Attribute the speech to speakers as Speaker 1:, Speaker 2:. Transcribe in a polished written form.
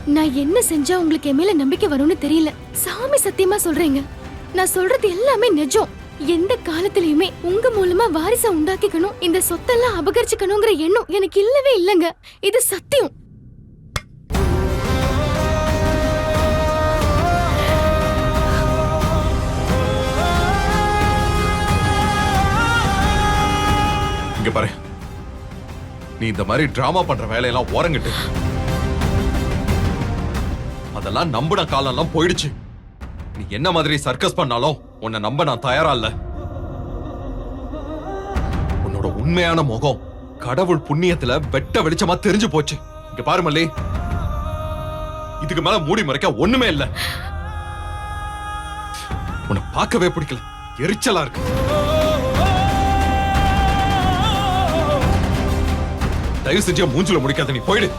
Speaker 1: நான் என்ன செஞ்சா உங்களுக்கு என் மேல நம்பிக்கை வரும்னு தெரியல. சாமி சத்தியமா சொல்றேங்க, நான் சொல்றது எல்லாமே நிஜம். எந்த காலத்திலயுமே உங்க மூலமா வாரிசை உண்டாக்கிக்கணும், இந்த சொத்தெல்லாம் அபகரிச்சுக்கணுங்கிற எண்ணம் எனக்கு இல்லவே இல்லங்க. இது சத்தியம்.
Speaker 2: இங்க பாரு, நீ இந்த மாதிரி டிராமா பண்ற வேலையெல்லாம் ஓரங்கிட்டு. அதெல்லாம் நம்பின காலம் எல்லாம் போயிடுச்சு. நீ என்ன மாதிரி சர்க்கஸ் பண்ணாலும் உன்னை நம்ப நான் தயாரா இல்ல. உன்னோட உண்மையான முகம் கடவுள் புண்ணியத்துல வெட்ட வெளிச்சமா தெரிஞ்சு போச்சு. இங்க பாரு மல்லி, இதுக்கு மேல மூடி மறைக்க ஒண்ணுமே இல்ல. உன்னை பார்க்கவே பிடிக்கல, எரிச்சலா இருக்கு. தயவு செஞ்சு மூஞ்சில முடிக்காத, நீ போயிடு.